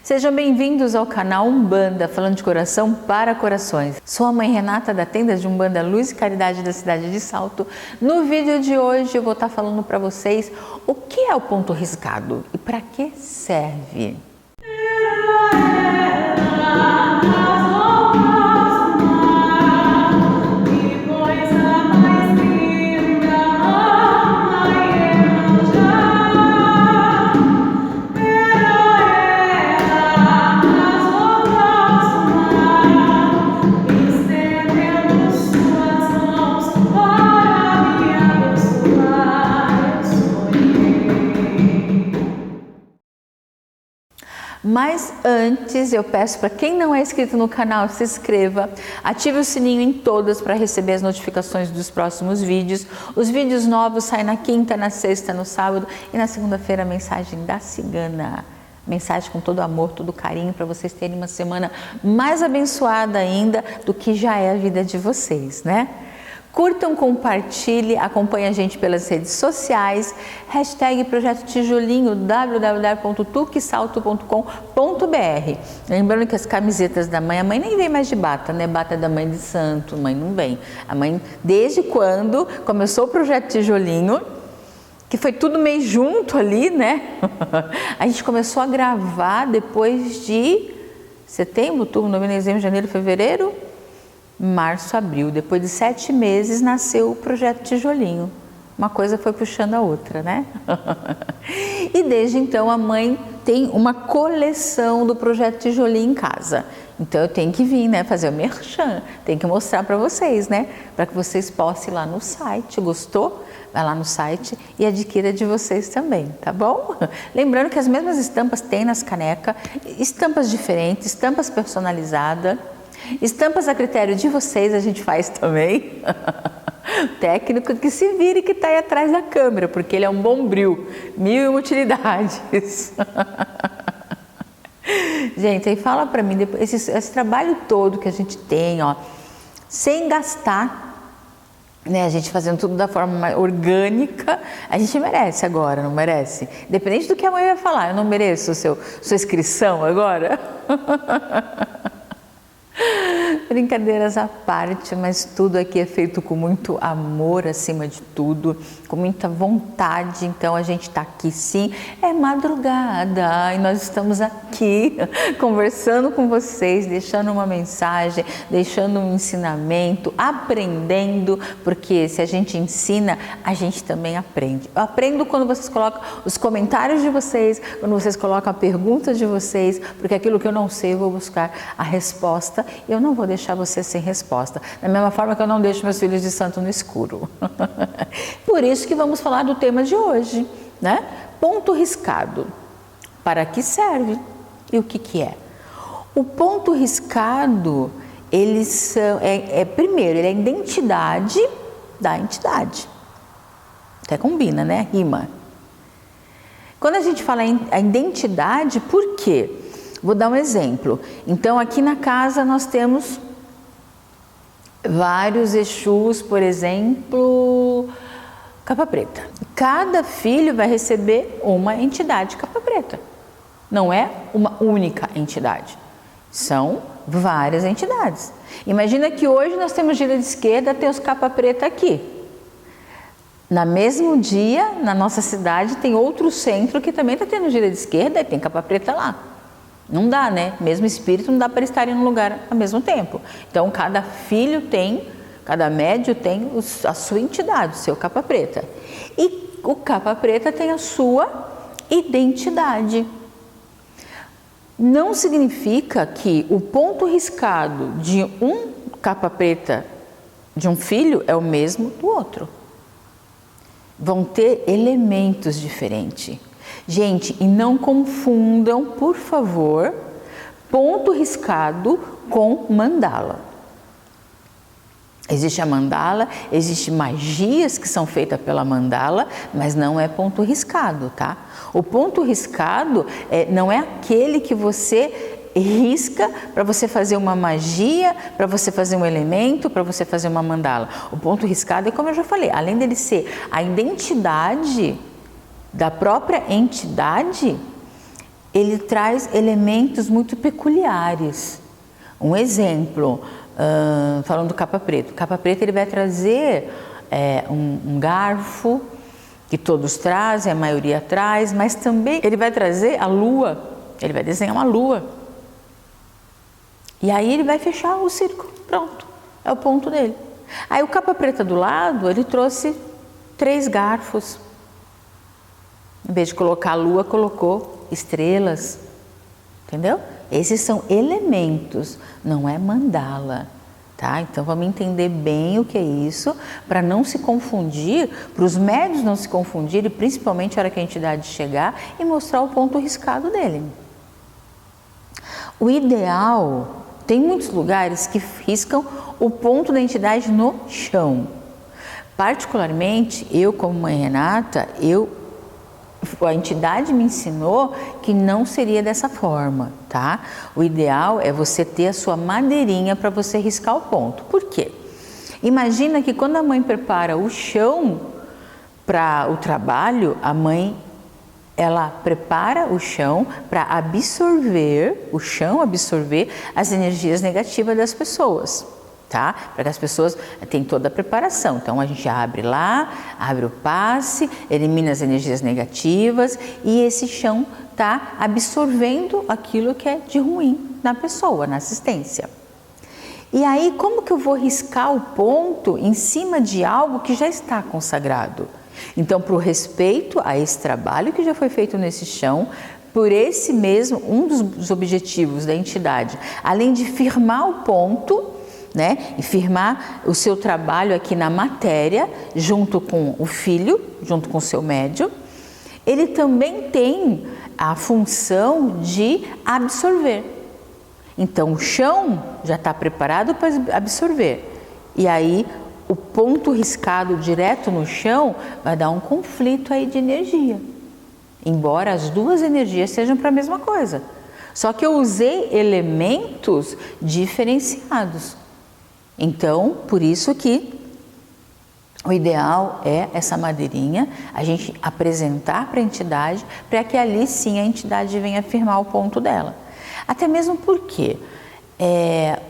Sejam bem-vindos ao canal Umbanda, falando de coração para corações. Sou a mãe Renata da tenda de Umbanda Luz e Caridade da cidade de Salto. No vídeo de hoje eu vou estar falando para vocês o que é o ponto riscado e para que serve. Mas antes eu peço para quem não é inscrito no canal, se inscreva, ative o sininho em todas para receber as notificações dos próximos vídeos. Os vídeos novos saem na quinta, na sexta, no sábado e na segunda-feira a mensagem da cigana. Mensagem com todo amor, todo carinho para vocês terem uma semana mais abençoada ainda do que já é a vida de vocês, né? Curtam, compartilhe, acompanhe a gente pelas redes sociais, hashtag Projeto Tijolinho, www.tuquesalto.com.br. Lembrando que as camisetas da mãe, a mãe nem vem mais de bata, né? Bata da mãe de santo, mãe não vem. A mãe, desde quando começou o Projeto Tijolinho, que foi tudo meio junto ali, né? A gente começou a gravar depois de setembro, outubro, novembro, dezembro, janeiro, fevereiro, março, abril. Depois de 7 meses nasceu o Projeto Tijolinho. Uma coisa foi puxando a outra, né? E desde então a mãe tem uma coleção do Projeto Tijolinho em casa. Então eu tenho que vir, né? Fazer o merchan, tenho que mostrar para vocês, né? Para que vocês possam ir lá no site. Gostou? Vai lá no site e adquira de vocês também, tá bom? Lembrando que as mesmas estampas tem nas canecas, estampas diferentes, estampas personalizadas. Estampas a critério de vocês a gente faz também. O técnico que se vire que está aí atrás da câmera, porque ele é um bombril, 1000 utilidades. Gente, aí fala para mim, esse trabalho todo que a gente tem, ó, sem gastar, né, a gente fazendo tudo da forma mais orgânica, a gente merece agora, não merece? Independente do que a mãe vai falar, eu não mereço sua inscrição agora? Brincadeiras à parte, mas tudo aqui é feito com muito amor acima de tudo, com muita vontade, então a gente está aqui sim, é madrugada e nós estamos aqui conversando com vocês, deixando uma mensagem, deixando um ensinamento, aprendendo, porque se a gente ensina, a gente também aprende. Eu aprendo quando vocês colocam os comentários de vocês, quando vocês colocam a pergunta de vocês, porque aquilo que eu não sei eu vou buscar a resposta e eu não vou deixar você sem resposta, da mesma forma que eu não deixo meus filhos de santo no escuro. Por isso que vamos falar do tema de hoje, né? Ponto riscado. Para que serve e o que é? O ponto riscado, primeiro, ele é a identidade da entidade. Até combina, né? Rima. Quando a gente fala em a identidade, por quê? Vou dar um exemplo. Então, aqui na casa nós temos vários Exus, por exemplo, capa preta. Cada filho vai receber uma entidade capa preta. Não é uma única entidade. São várias entidades. Imagina que hoje nós temos gira de esquerda, tem os capa preta aqui. No mesmo dia, na nossa cidade, tem outro centro que também está tendo gira de esquerda e tem capa preta lá. Não dá, né? Mesmo espírito não dá para estar em um lugar ao mesmo tempo. Então, cada filho tem, cada médio tem a sua entidade, o seu capa preta. E o capa preta tem a sua identidade. Não significa que o ponto riscado de um capa preta de um filho é o mesmo do outro. Vão ter elementos diferentes. Gente, e não confundam, por favor, ponto riscado com mandala. Existe a mandala, existem magias que são feitas pela mandala, mas não é ponto riscado, tá? O ponto riscado não é aquele que você risca para você fazer uma magia, para você fazer um elemento, para você fazer uma mandala. O ponto riscado é como eu já falei, além dele ser a identidade da própria entidade, ele traz elementos muito peculiares. Um exemplo, falando do capa preto. O capa preto ele vai trazer um garfo, que todos trazem, a maioria traz, mas também ele vai trazer a lua, ele vai desenhar uma lua. E aí ele vai fechar o círculo, pronto, é o ponto dele. Aí o capa preta do lado, ele trouxe 3 garfos. Em vez de colocar a lua, colocou estrelas, entendeu? Esses são elementos, não é mandala, tá? Então vamos entender bem o que é isso, para não se confundir, para os médios não se confundirem, principalmente a hora que a entidade chegar e mostrar o ponto riscado dele. O ideal, tem muitos lugares que riscam o ponto da entidade no chão. Particularmente, eu como mãe Renata, a entidade me ensinou que não seria dessa forma, tá? O ideal é você ter a sua madeirinha para você riscar o ponto. Por quê? Imagina que quando a mãe prepara o chão para o trabalho, a mãe ela prepara o chão para absorver, o chão absorver as energias negativas das pessoas, tá? Para que as pessoas tenham toda a preparação. Então a gente abre lá, abre o passe, elimina as energias negativas e esse chão tá absorvendo aquilo que é de ruim na pessoa, na assistência. E aí como que eu vou riscar o ponto em cima de algo que já está consagrado? Então, por respeito a esse trabalho que já foi feito nesse chão, por esse mesmo, um dos objetivos da entidade, além de firmar o ponto, né, e firmar o seu trabalho aqui na matéria, junto com o filho, junto com o seu médium, ele também tem a função de absorver. Então, o chão já está preparado para absorver. E aí, o ponto riscado direto no chão vai dar um conflito aí de energia. Embora as duas energias sejam para a mesma coisa. Só que eu usei elementos diferenciados. Então, por isso que o ideal é essa madeirinha, a gente apresentar para a entidade, para que ali sim a entidade venha afirmar o ponto dela. Até mesmo porque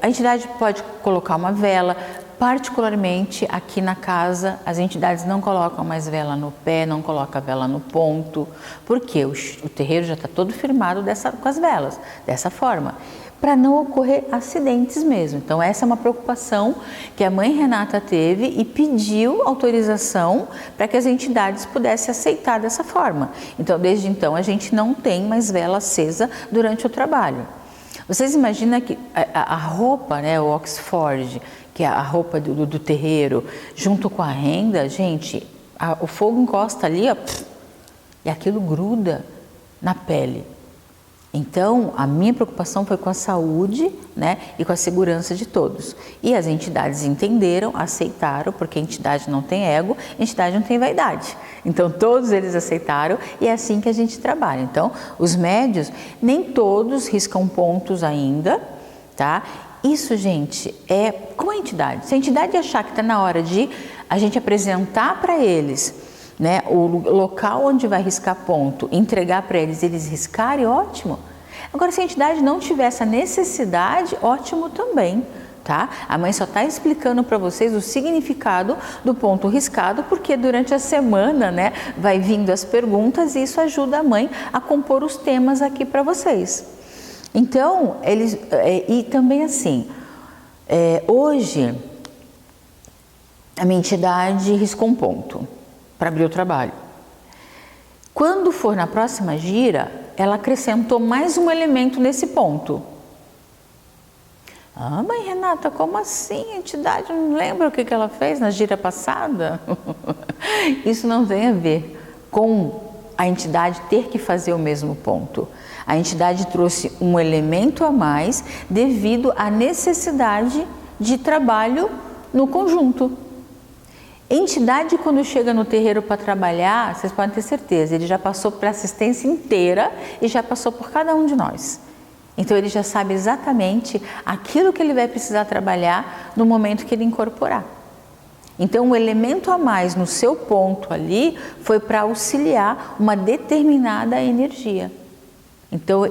a entidade pode colocar uma vela. Particularmente aqui na casa, as entidades não colocam mais vela no pé, não colocam vela no ponto, porque o terreiro já está todo firmado com as velas, dessa forma, para não ocorrer acidentes mesmo. Então essa é uma preocupação que a mãe Renata teve e pediu autorização para que as entidades pudessem aceitar dessa forma. Então desde então a gente não tem mais vela acesa durante o trabalho. Vocês imaginam que a roupa, né, o Oxford, que é a roupa do terreiro, junto com a renda, gente, o fogo encosta ali, ó, e aquilo gruda na pele. Então, a minha preocupação foi com a saúde, né, e com a segurança de todos. E as entidades entenderam, aceitaram, porque a entidade não tem ego, a entidade não tem vaidade. Então, todos eles aceitaram e é assim que a gente trabalha. Então, os médios, nem todos riscam pontos ainda, tá? Isso, gente, é com a entidade. Se a entidade achar que está na hora de a gente apresentar para eles, né, o local onde vai riscar ponto, entregar para eles riscarem, ótimo. Agora, se a entidade não tiver essa necessidade, ótimo também, tá? A mãe só está explicando para vocês o significado do ponto riscado, porque durante a semana, né, vai vindo as perguntas e isso ajuda a mãe a compor os temas aqui para vocês. Então, e também assim, hoje a minha entidade riscou um ponto para abrir o trabalho. Quando for na próxima gira, ela acrescentou mais um elemento nesse ponto. Ah, mãe Renata, como assim? A entidade não lembra o que ela fez na gira passada? Isso não tem a ver com a entidade ter que fazer o mesmo ponto. A entidade trouxe um elemento a mais devido à necessidade de trabalho no conjunto. A entidade, quando chega no terreiro para trabalhar, vocês podem ter certeza, ele já passou pela assistência inteira e já passou por cada um de nós. Então ele já sabe exatamente aquilo que ele vai precisar trabalhar no momento que ele incorporar. Então o elemento a mais no seu ponto ali foi para auxiliar uma determinada energia. Então,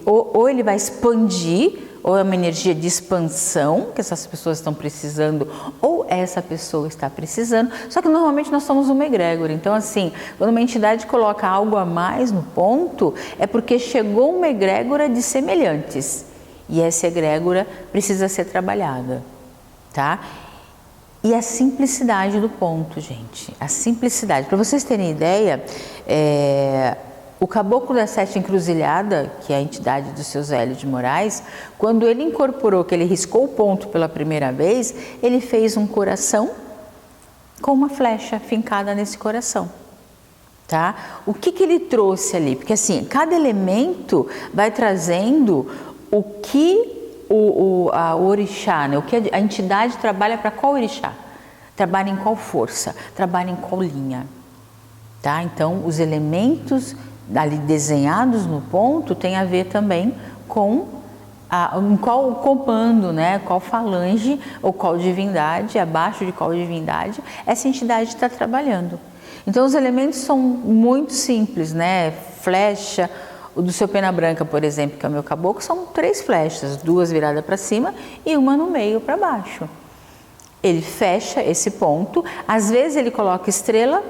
ou ele vai expandir, ou é uma energia de expansão que essas pessoas estão precisando, ou essa pessoa está precisando. Só que normalmente nós somos uma egrégora. Então, assim, quando uma entidade coloca algo a mais no ponto, é porque chegou uma egrégora de semelhantes. E essa egrégora precisa ser trabalhada, tá? E a simplicidade do ponto, gente. A simplicidade. Para vocês terem ideia, o caboclo da Sete Encruzilhada, que é a entidade do seu Zé Hélio de Moraes, quando ele incorporou, que ele riscou o ponto pela primeira vez, ele fez um coração com uma flecha fincada nesse coração, tá? O que ele trouxe ali? Porque assim, cada elemento vai trazendo o que o orixá, né? O que a entidade trabalha para qual orixá? Trabalha em qual força? Trabalha em qual linha? Tá? Então, os elementos ali desenhados no ponto tem a ver também com em qual comando, né? Qual falange ou qual divindade, abaixo de qual divindade essa entidade está trabalhando. Então os elementos são muito simples, né? Flecha, o do seu pena branca, por exemplo, que é o meu caboclo, são 3 flechas, 2 viradas para cima e uma no meio para baixo. Ele fecha esse ponto, às vezes ele coloca estrela,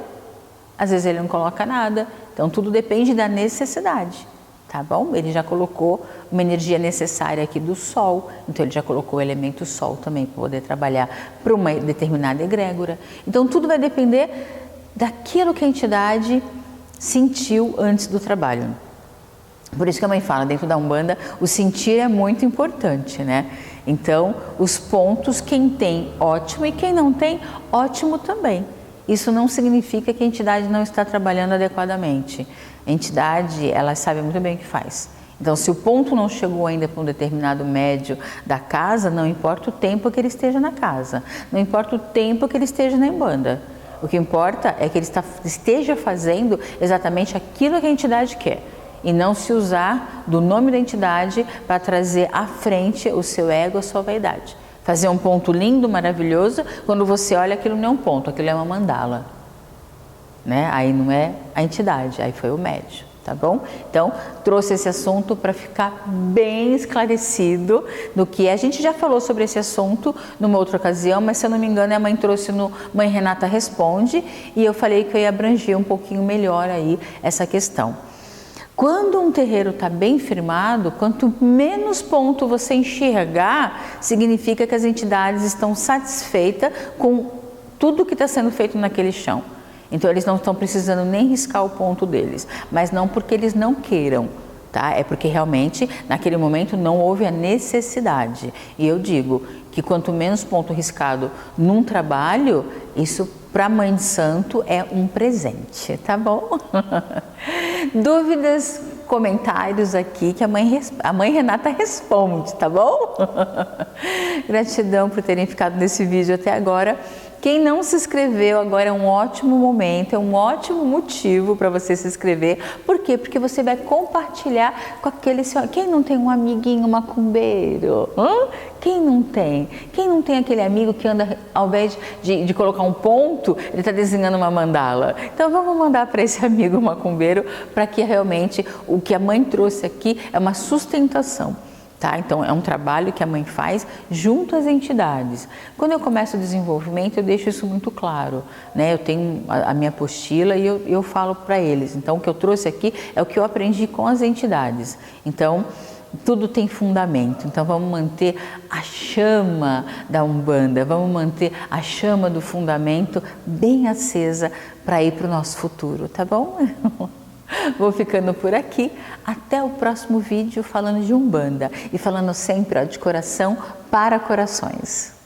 às vezes ele não coloca nada. Então, tudo depende da necessidade, tá bom? Ele já colocou uma energia necessária aqui do Sol, então ele já colocou o elemento Sol também para poder trabalhar para uma determinada egrégora. Então, tudo vai depender daquilo que a entidade sentiu antes do trabalho. Por isso que a mãe fala, dentro da Umbanda, o sentir é muito importante, né? Então, os pontos, quem tem, ótimo, e quem não tem, ótimo também. Isso não significa que a entidade não está trabalhando adequadamente. A entidade, ela sabe muito bem o que faz. Então, se o ponto não chegou ainda para um determinado médio da casa, não importa o tempo que ele esteja na casa, não importa o tempo que ele esteja na Umbanda. O que importa é que ele esteja fazendo exatamente aquilo que a entidade quer. E não se usar do nome da entidade para trazer à frente o seu ego, a sua vaidade. Fazer um ponto lindo, maravilhoso, quando você olha, aquilo não é um ponto, aquilo é uma mandala, né? Aí não é a entidade, aí foi o médium, tá bom? Então, trouxe esse assunto para ficar bem esclarecido do que a gente já falou sobre esse assunto numa outra ocasião, mas se eu não me engano, a mãe trouxe no Mãe Renata Responde, e eu falei que eu ia abranger um pouquinho melhor aí essa questão. Quando um terreiro está bem firmado, quanto menos ponto você enxergar, significa que as entidades estão satisfeitas com tudo que está sendo feito naquele chão. Então, eles não estão precisando nem riscar o ponto deles, mas não porque eles não queiram, tá? É porque realmente, naquele momento, não houve a necessidade. E eu digo que quanto menos ponto riscado num trabalho, isso para a Mãe de Santo é um presente, tá bom? Dúvidas, comentários aqui que a mãe Renata responde, tá bom? Gratidão por terem ficado nesse vídeo até agora. Quem não se inscreveu, agora é um ótimo momento, é um ótimo motivo para você se inscrever. Por quê? Porque você vai compartilhar com aquele seu... Quem não tem um amiguinho macumbeiro? Quem não tem? Quem não tem aquele amigo que anda, ao invés de colocar um ponto, ele está desenhando uma mandala? Então vamos mandar para esse amigo macumbeiro para que realmente o que a mãe trouxe aqui é uma sustentação. Tá? Então, é um trabalho que a mãe faz junto às entidades. Quando eu começo o desenvolvimento, eu deixo isso muito claro, né? Eu tenho a minha apostila e eu falo para eles. Então, o que eu trouxe aqui é o que eu aprendi com as entidades. Então, tudo tem fundamento. Então, vamos manter a chama da Umbanda, vamos manter a chama do fundamento bem acesa para ir para o nosso futuro, tá bom? Vou ficando por aqui, até o próximo vídeo falando de Umbanda e falando sempre de coração para corações.